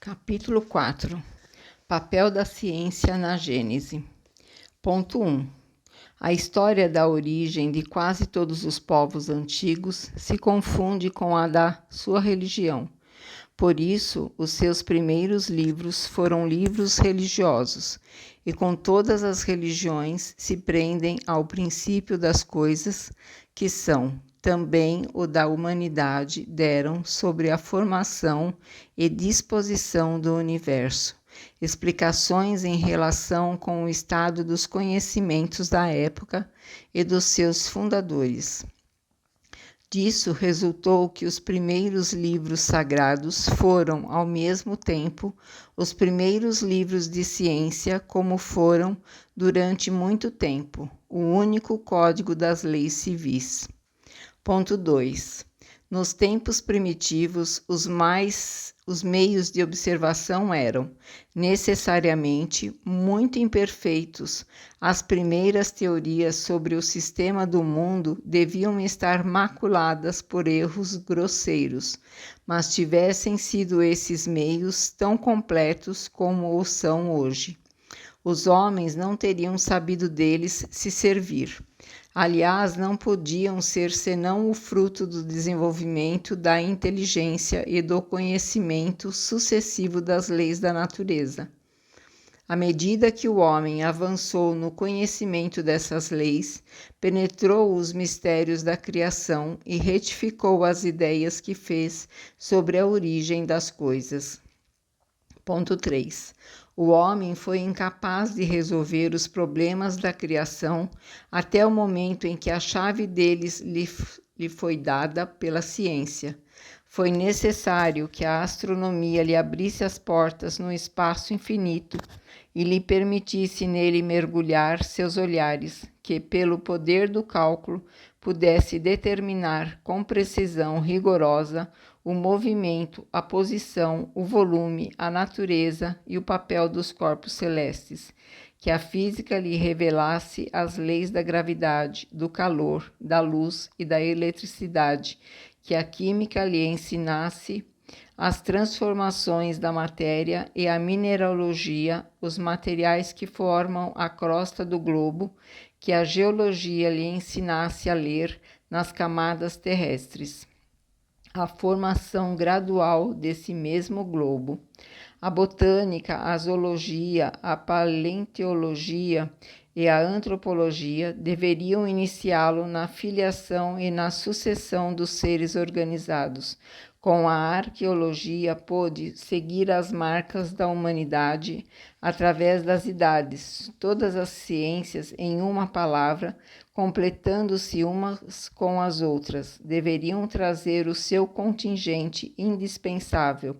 Capítulo 4. Papel da ciência na Gênese. Ponto 1. A história da origem de quase todos os povos antigos se confunde com a da sua religião. Por isso, os seus primeiros livros foram livros religiosos, e com todas as religiões se prendem ao princípio das coisas, que são também o da humanidade deram sobre a formação e disposição do universo, explicações em relação com o estado dos conhecimentos da época e dos seus fundadores. Disso resultou que os primeiros livros sagrados foram, ao mesmo tempo, os primeiros livros de ciência, como foram, durante muito tempo, o único código das leis civis. Ponto 2. Nos tempos primitivos, os meios de observação eram, necessariamente, muito imperfeitos. As primeiras teorias sobre o sistema do mundo deviam estar maculadas por erros grosseiros, mas tivessem sido esses meios tão completos como o são hoje. Os homens não teriam sabido deles se servir. Aliás, não podiam ser senão o fruto do desenvolvimento da inteligência e do conhecimento sucessivo das leis da natureza. À medida que o homem avançou no conhecimento dessas leis, penetrou os mistérios da criação e retificou as ideias que fez sobre a origem das coisas. Ponto 3. O homem foi incapaz de resolver os problemas da criação até o momento em que a chave deles lhe foi dada pela ciência. Foi necessário que a astronomia lhe abrisse as portas no espaço infinito e lhe permitisse nele mergulhar seus olhares, que, pelo poder do cálculo, pudesse determinar com precisão rigorosa o movimento, a posição, o volume, a natureza e o papel dos corpos celestes, que a física lhe revelasse as leis da gravidade, do calor, da luz e da eletricidade, que a química lhe ensinasse as transformações da matéria e a mineralogia, os materiais que formam a crosta do globo, que a geologia lhe ensinasse a ler nas camadas terrestres. A formação gradual desse mesmo globo. A botânica, a zoologia, a paleontologia e a antropologia deveriam iniciá-lo na filiação e na sucessão dos seres organizados. Com a arqueologia, pôde seguir as marcas da humanidade através das idades, todas as ciências, em uma palavra, completando-se umas com as outras, deveriam trazer o seu contingente indispensável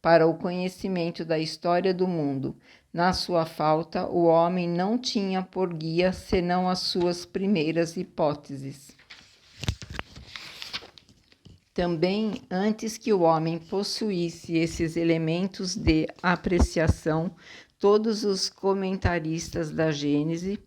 para o conhecimento da história do mundo. Na sua falta, o homem não tinha por guia senão as suas primeiras hipóteses. Também, antes que o homem possuísse esses elementos de apreciação, todos os comentaristas da Gênese,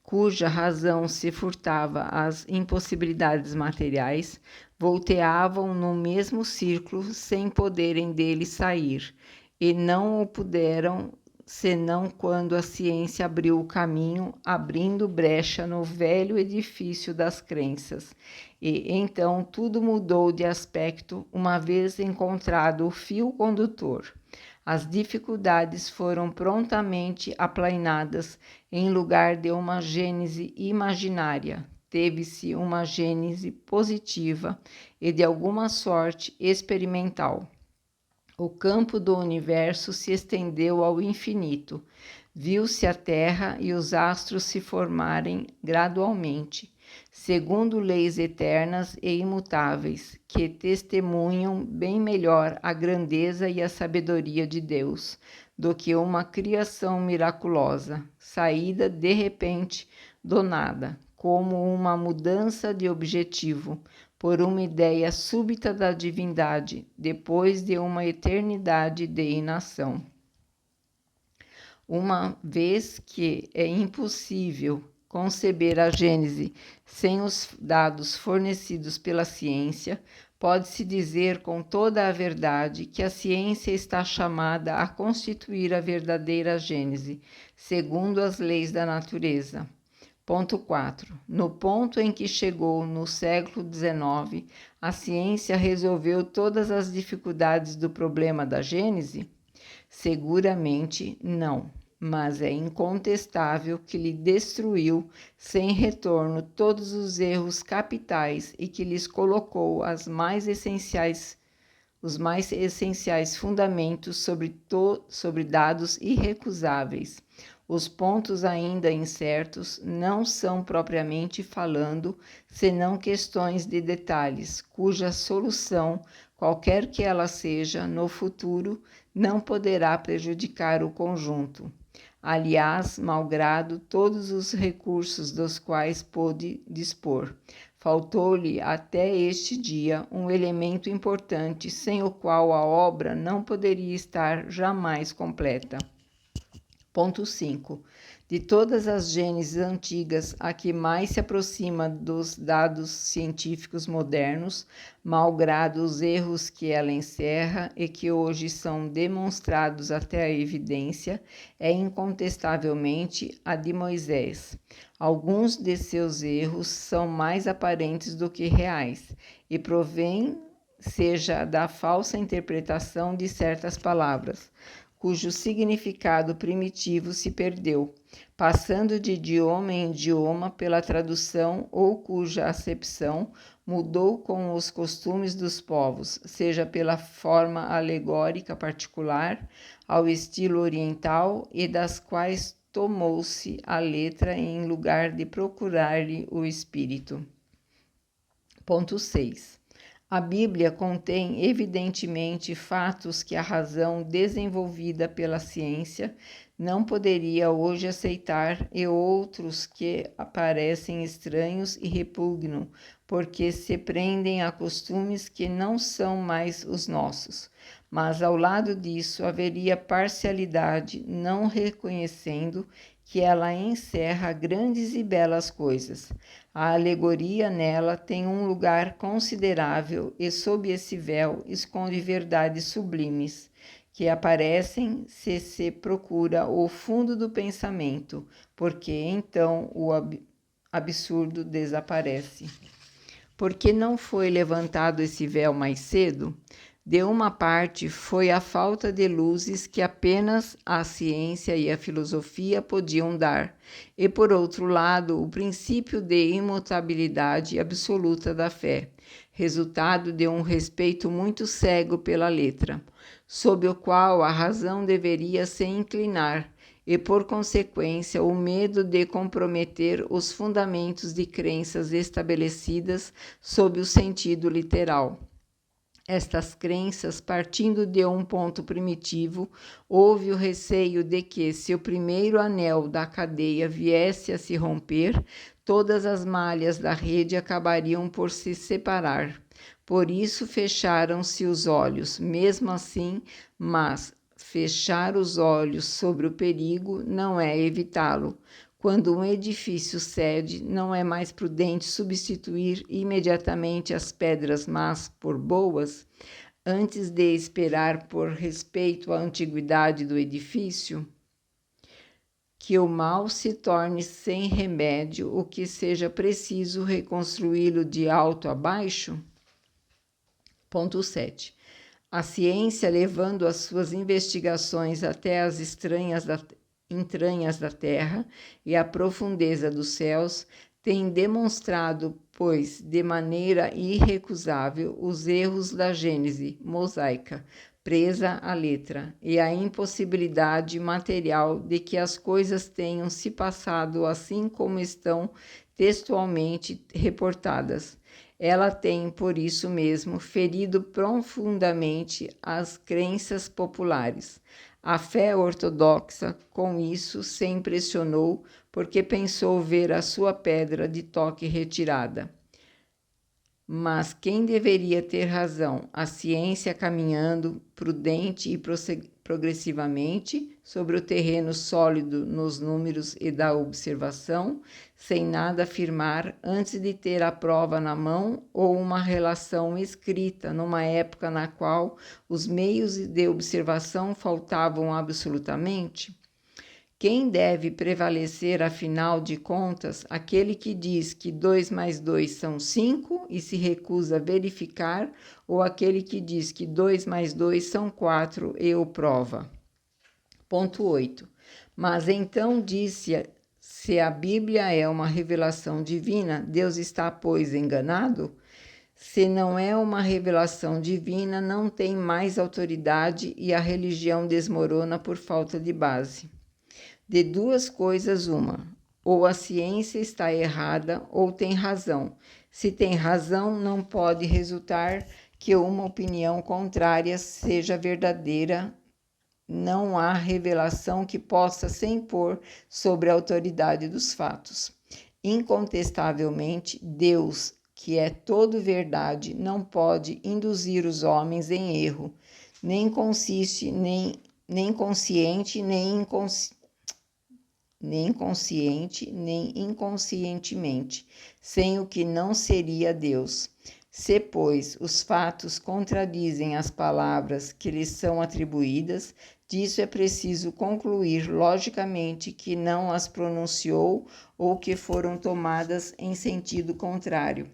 cuja razão se furtava às impossibilidades materiais, volteavam no mesmo círculo sem poderem dele sair, e não o puderam senão quando a ciência abriu o caminho, abrindo brecha no velho edifício das crenças. E então tudo mudou de aspecto uma vez encontrado o fio condutor. As dificuldades foram prontamente aplainadas em lugar de uma gênese imaginária. Teve-se uma gênese positiva e de alguma sorte experimental. O campo do universo se estendeu ao infinito. Viu-se a Terra e os astros se formarem gradualmente, segundo leis eternas e imutáveis, que testemunham bem melhor a grandeza e a sabedoria de Deus do que uma criação miraculosa, saída de repente do nada, como uma mudança de objetivo, por uma ideia súbita da divindade, depois de uma eternidade de inação. Uma vez que é impossível conceber a Gênese sem os dados fornecidos pela ciência, pode-se dizer com toda a verdade que a ciência está chamada a constituir a verdadeira Gênese, segundo as leis da natureza. Ponto 4. No ponto em que chegou no século XIX, a ciência resolveu todas as dificuldades do problema da Gênese? Seguramente não, mas é incontestável que lhe destruiu sem retorno todos os erros capitais e que lhes colocou os mais essenciais fundamentos sobre dados irrecusáveis. Os pontos ainda incertos não são, propriamente falando, senão questões de detalhes, cuja solução, qualquer que ela seja, no futuro, não poderá prejudicar o conjunto. Aliás, malgrado todos os recursos dos quais pôde dispor, faltou-lhe até este dia um elemento importante sem o qual a obra não poderia estar jamais completa. Ponto 5. De todas as gêneses antigas, a que mais se aproxima dos dados científicos modernos, malgrado os erros que ela encerra e que hoje são demonstrados até a evidência, é incontestavelmente a de Moisés. Alguns de seus erros são mais aparentes do que reais e provêm seja da falsa interpretação de certas palavras, cujo significado primitivo se perdeu, passando de idioma em idioma pela tradução ou cuja acepção mudou com os costumes dos povos, seja pela forma alegórica particular, ao estilo oriental e das quais tomou-se a letra em lugar de procurar-lhe o espírito. Ponto 6. A Bíblia contém evidentemente fatos que a razão desenvolvida pela ciência não poderia hoje aceitar e outros que parecem estranhos e repugnam, porque se prendem a costumes que não são mais os nossos. Mas ao lado disso haveria parcialidade, não reconhecendo que ela encerra grandes e belas coisas. A alegoria nela tem um lugar considerável e sob esse véu esconde verdades sublimes, que aparecem se procura o fundo do pensamento, porque então o absurdo desaparece. Por que não foi levantado esse véu mais cedo? De uma parte, foi a falta de luzes que apenas a ciência e a filosofia podiam dar, e por outro lado, o princípio de imutabilidade absoluta da fé, resultado de um respeito muito cego pela letra, sob o qual a razão deveria se inclinar, e por consequência o medo de comprometer os fundamentos de crenças estabelecidas sob o sentido literal. Estas crenças, partindo de um ponto primitivo, houve o receio de que, se o primeiro anel da cadeia viesse a se romper, todas as malhas da rede acabariam por se separar. Por isso fecharam-se os olhos, mesmo assim, mas fechar os olhos sobre o perigo não é evitá-lo. Quando um edifício cede, não é mais prudente substituir imediatamente as pedras más por boas, antes de esperar por respeito à antiguidade do edifício? Que o mal se torne sem remédio, o que seja preciso reconstruí-lo de alto a baixo? Ponto 7. A ciência, levando as suas investigações até as entranhas da terra e a profundeza dos céus, tem demonstrado, pois, de maneira irrecusável, os erros da Gênese mosaica, presa à letra, e a impossibilidade material de que as coisas tenham se passado assim como estão textualmente reportadas. Ela tem, por isso mesmo, ferido profundamente as crenças populares. A fé ortodoxa, com isso, se impressionou porque pensou ver a sua pedra de toque retirada. Mas quem deveria ter razão? A ciência caminhando prudente e progressivamente sobre o terreno sólido nos números e da observação, sem nada afirmar antes de ter a prova na mão ou uma relação escrita numa época na qual os meios de observação faltavam absolutamente? Quem deve prevalecer, afinal de contas, aquele que diz que 2 mais 2 são 5 e se recusa a verificar, ou aquele que diz que 2 mais 2 são 4 e o prova? Ponto 8. Mas então disse: se a Bíblia é uma revelação divina, Deus está, pois, enganado? Se não é uma revelação divina, não tem mais autoridade e a religião desmorona por falta de base. De duas coisas, uma: ou a ciência está errada ou tem razão. Se tem razão, não pode resultar que uma opinião contrária seja verdadeira. Não há revelação que possa se impor sobre a autoridade dos fatos. Incontestavelmente, Deus, que é todo verdade, não pode induzir os homens em erro, nem consciente, nem inconscientemente, sem o que não seria Deus. Se, pois, os fatos contradizem as palavras que lhes são atribuídas, disso é preciso concluir logicamente que não as pronunciou ou que foram tomadas em sentido contrário.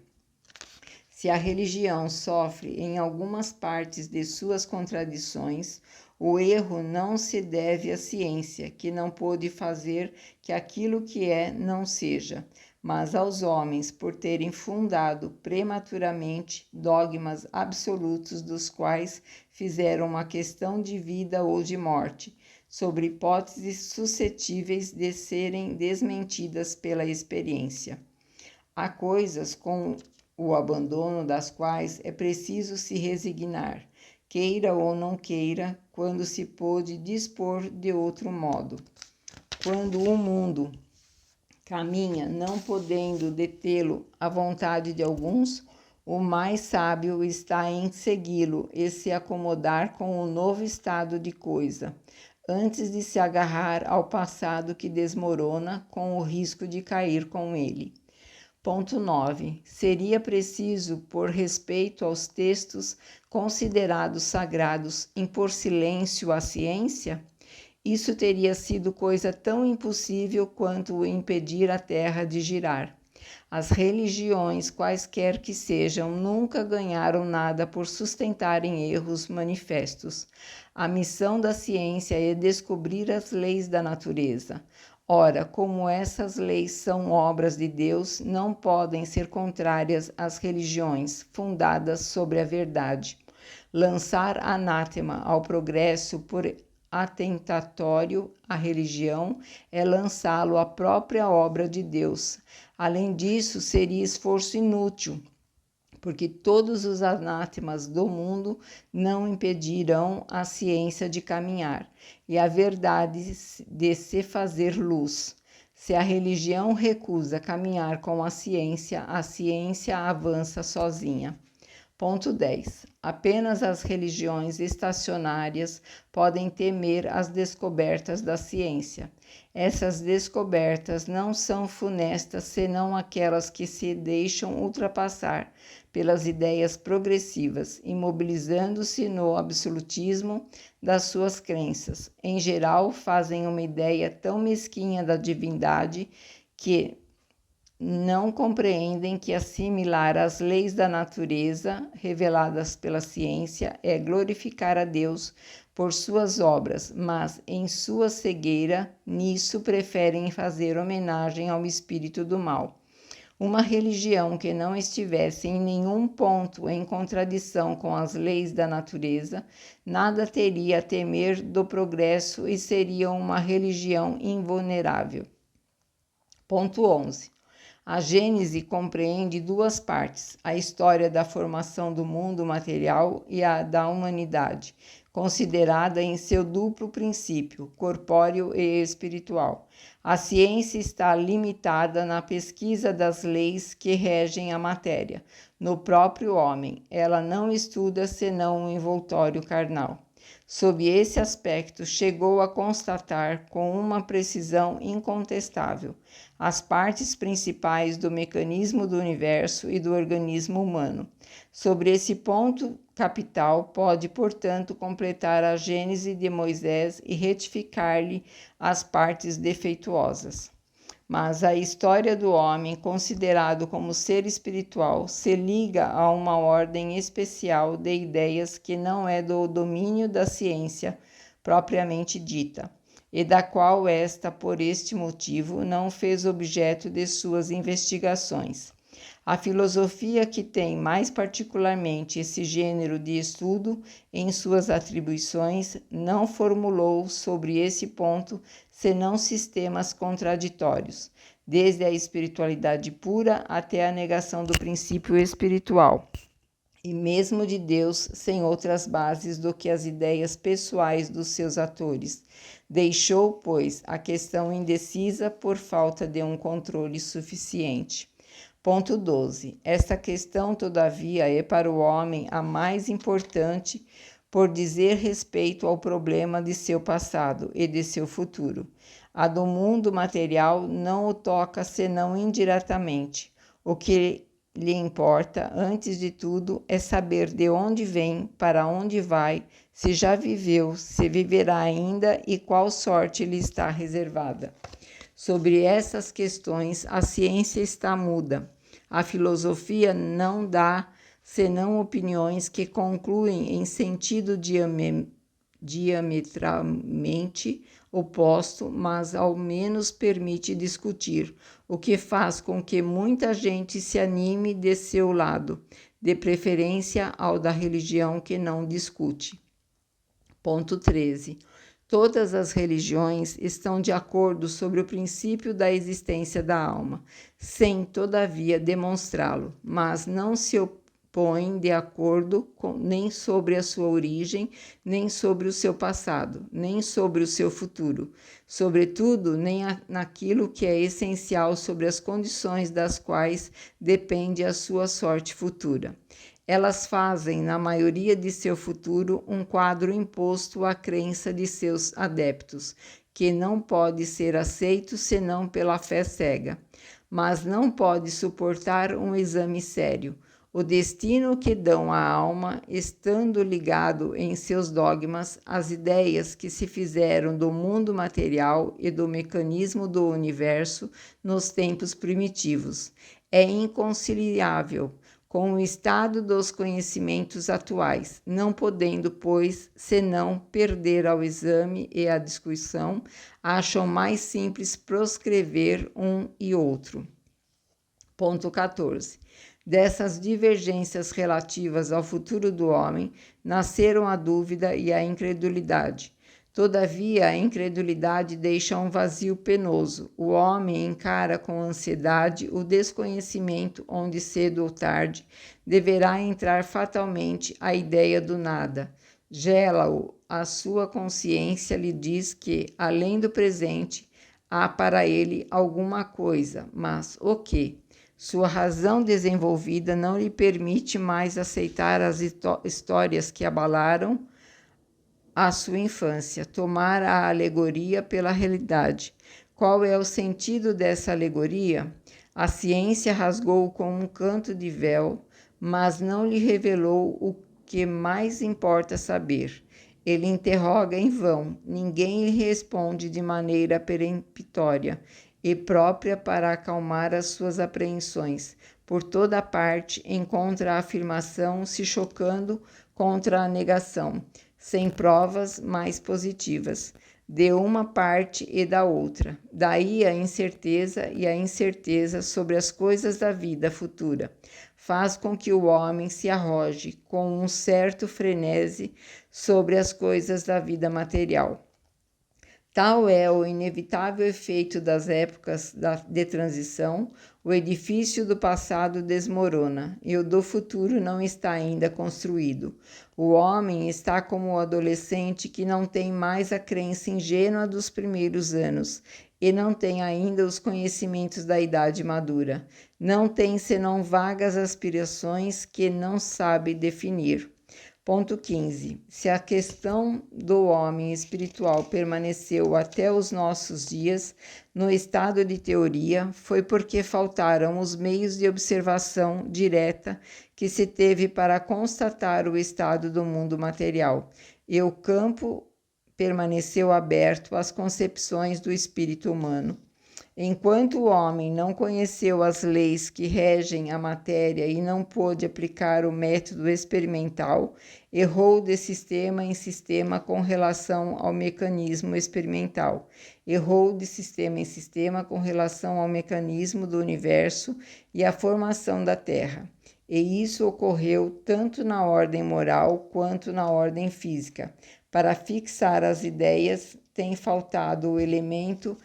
Se a religião sofre em algumas partes de suas contradições, o erro não se deve à ciência, que não pôde fazer que aquilo que é não seja, mas aos homens por terem fundado prematuramente dogmas absolutos dos quais fizeram uma questão de vida ou de morte, sobre hipóteses suscetíveis de serem desmentidas pela experiência. Há coisas com o abandono das quais é preciso se resignar, queira ou não queira, quando se pôde dispor de outro modo. Quando o mundo caminha, não podendo detê-lo à vontade de alguns, o mais sábio está em segui-lo e se acomodar com o novo estado de coisa, antes de se agarrar ao passado que desmorona, com o risco de cair com ele. Ponto 9. Seria preciso, por respeito aos textos considerados sagrados, impor silêncio à ciência? Isso teria sido coisa tão impossível quanto impedir a terra de girar. As religiões, quaisquer que sejam, nunca ganharam nada por sustentarem erros manifestos. A missão da ciência é descobrir as leis da natureza. Ora, como essas leis são obras de Deus, não podem ser contrárias às religiões fundadas sobre a verdade. Lançar anátema ao progresso por atentatório à religião é lançá-lo à própria obra de Deus. Além disso, seria esforço inútil, porque todos os anátemas do mundo não impedirão a ciência de caminhar e a verdade de se fazer luz. Se a religião recusa caminhar com a ciência avança sozinha. Ponto 10. Apenas as religiões estacionárias podem temer as descobertas da ciência. Essas descobertas não são funestas senão aquelas que se deixam ultrapassar pelas ideias progressivas, imobilizando-se no absolutismo das suas crenças. Em geral, fazem uma ideia tão mesquinha da divindade que não compreendem que assimilar as leis da natureza reveladas pela ciência é glorificar a Deus por suas obras, mas em sua cegueira nisso preferem fazer homenagem ao espírito do mal. Uma religião que não estivesse em nenhum ponto em contradição com as leis da natureza, nada teria a temer do progresso e seria uma religião invulnerável. Ponto 11. A Gênese compreende duas partes, a história da formação do mundo material e a da humanidade, considerada em seu duplo princípio, corpóreo e espiritual. A ciência está limitada na pesquisa das leis que regem a matéria. No próprio homem, ela não estuda senão um envoltório carnal. Sob esse aspecto, chegou a constatar com uma precisão incontestável as partes principais do mecanismo do universo e do organismo humano. Sobre esse ponto capital, pode, portanto, completar a Gênese de Moisés e retificar-lhe as partes defeituosas. Mas a história do homem, considerado como ser espiritual, se liga a uma ordem especial de ideias que não é do domínio da ciência propriamente dita, e da qual esta, por este motivo, não fez objeto de suas investigações. A filosofia, que tem mais particularmente esse gênero de estudo em suas atribuições, não formulou sobre esse ponto senão sistemas contraditórios, desde a espiritualidade pura até a negação do princípio espiritual, e mesmo de Deus, sem outras bases do que as ideias pessoais dos seus atores. Deixou, pois, a questão indecisa por falta de um controle suficiente. Ponto 12. Esta questão, todavia, é para o homem a mais importante por dizer respeito ao problema de seu passado e de seu futuro. A do mundo material não o toca senão indiretamente. O que lhe importa, antes de tudo, é saber de onde vem, para onde vai, se já viveu, se viverá ainda e qual sorte lhe está reservada. Sobre essas questões, a ciência está muda. A filosofia não dá senão opiniões que concluem em sentido diametralmente oposto, mas ao menos permite discutir, o que faz com que muita gente se anime de seu lado, de preferência ao da religião que não discute. Ponto 13. Todas as religiões estão de acordo sobre o princípio da existência da alma, sem, todavia, demonstrá-lo, mas não se põem de acordo nem sobre a sua origem, nem sobre o seu passado, nem sobre o seu futuro, sobretudo nem naquilo que é essencial sobre as condições das quais depende a sua sorte futura. Elas fazem, na maioria de seu futuro, um quadro imposto à crença de seus adeptos, que não pode ser aceito senão pela fé cega, mas não pode suportar um exame sério. O destino que dão à alma, estando ligado em seus dogmas às ideias que se fizeram do mundo material e do mecanismo do universo nos tempos primitivos, é inconciliável com o estado dos conhecimentos atuais, não podendo, pois, senão perder ao exame e à discussão, acham mais simples proscrever um e outro. Ponto 14. Dessas divergências relativas ao futuro do homem, nasceram a dúvida e a incredulidade. Todavia, a incredulidade deixa um vazio penoso. O homem encara com ansiedade o desconhecimento onde, cedo ou tarde, deverá entrar fatalmente a ideia do nada. Gela-o, a sua consciência lhe diz que, além do presente, há para ele alguma coisa, mas o quê? Sua razão desenvolvida não lhe permite mais aceitar as histórias que abalaram a sua infância, tomar a alegoria pela realidade. Qual é o sentido dessa alegoria? A ciência rasgou com um canto de véu, mas não lhe revelou o que mais importa saber. Ele interroga em vão, ninguém lhe responde de maneira peremptória e própria para acalmar as suas apreensões. Por toda parte encontra a afirmação se chocando contra a negação, sem provas mais positivas, de uma parte e da outra. Daí a incerteza, e a incerteza sobre as coisas da vida futura faz com que o homem se arroje com um certo frenesi sobre as coisas da vida material. Tal é o inevitável efeito das épocas de transição, o edifício do passado desmorona e o do futuro não está ainda construído. O homem está como o adolescente que não tem mais a crença ingênua dos primeiros anos e não tem ainda os conhecimentos da idade madura. Não tem senão vagas aspirações que não sabe definir. Ponto 15. Se a questão do homem espiritual permaneceu até os nossos dias no estado de teoria, foi porque faltaram os meios de observação direta que se teve para constatar o estado do mundo material, e o campo permaneceu aberto às concepções do espírito humano. Enquanto o homem não conheceu as leis que regem a matéria e não pôde aplicar o método experimental, errou de sistema em sistema com relação ao mecanismo experimental. Errou de sistema em sistema com relação ao mecanismo do universo e à formação da Terra. E isso ocorreu tanto na ordem moral quanto na ordem física. Para fixar as ideias, tem faltado o elemento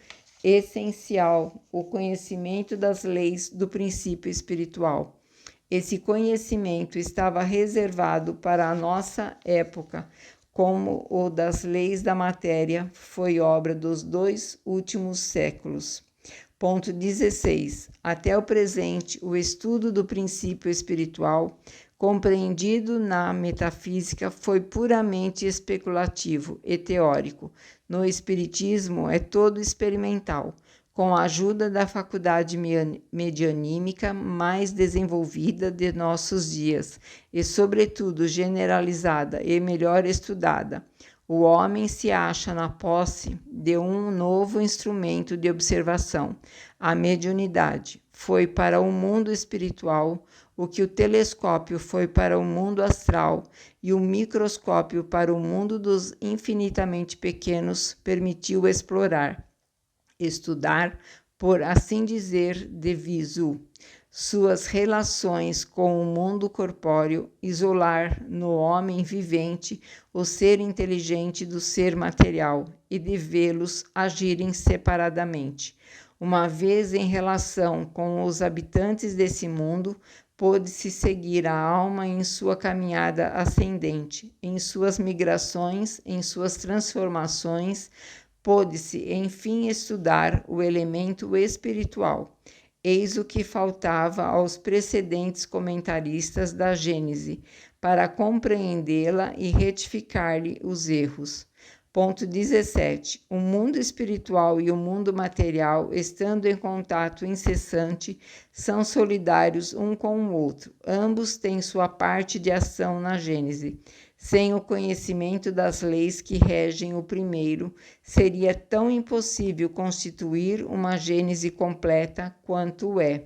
essencial, o conhecimento das leis do princípio espiritual. Esse conhecimento estava reservado para a nossa época, como o das leis da matéria foi obra dos 2 últimos séculos. Ponto 16. Até o presente, o estudo do princípio espiritual, compreendido na metafísica, foi puramente especulativo e teórico. No espiritismo é todo experimental, com a ajuda da faculdade medianímica mais desenvolvida de nossos dias e, sobretudo, generalizada e melhor estudada. O homem se acha na posse de um novo instrumento de observação. A mediunidade foi para o mundo espiritual o que o telescópio foi para o mundo astral e o microscópio para o mundo dos infinitamente pequenos permitiu explorar, estudar, por assim dizer, de visu, suas relações com o mundo corpóreo, isolar no homem vivente o ser inteligente do ser material e de vê-los agirem separadamente. Uma vez em relação com os habitantes desse mundo, pôde-se seguir a alma em sua caminhada ascendente, em suas migrações, em suas transformações, pôde-se, enfim, estudar o elemento espiritual. Eis o que faltava aos precedentes comentaristas da Gênese, para compreendê-la e retificar-lhe os erros. Ponto 17. O mundo espiritual e o mundo material, estando em contato incessante, são solidários um com o outro. Ambos têm sua parte de ação na Gênese. Sem o conhecimento das leis que regem o primeiro, seria tão impossível constituir uma Gênese completa quanto é.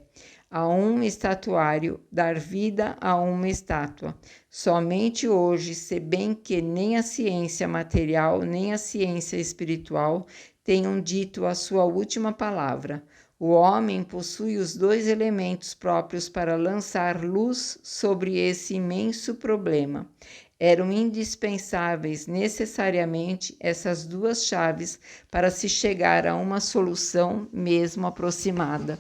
A um estatuário, dar vida a uma estátua. Somente hoje, se bem que nem a ciência material nem a ciência espiritual tenham dito a sua última palavra, o homem possui os 2 elementos próprios para lançar luz sobre esse imenso problema. Eram indispensáveis necessariamente essas 2 chaves para se chegar a uma solução mesmo aproximada.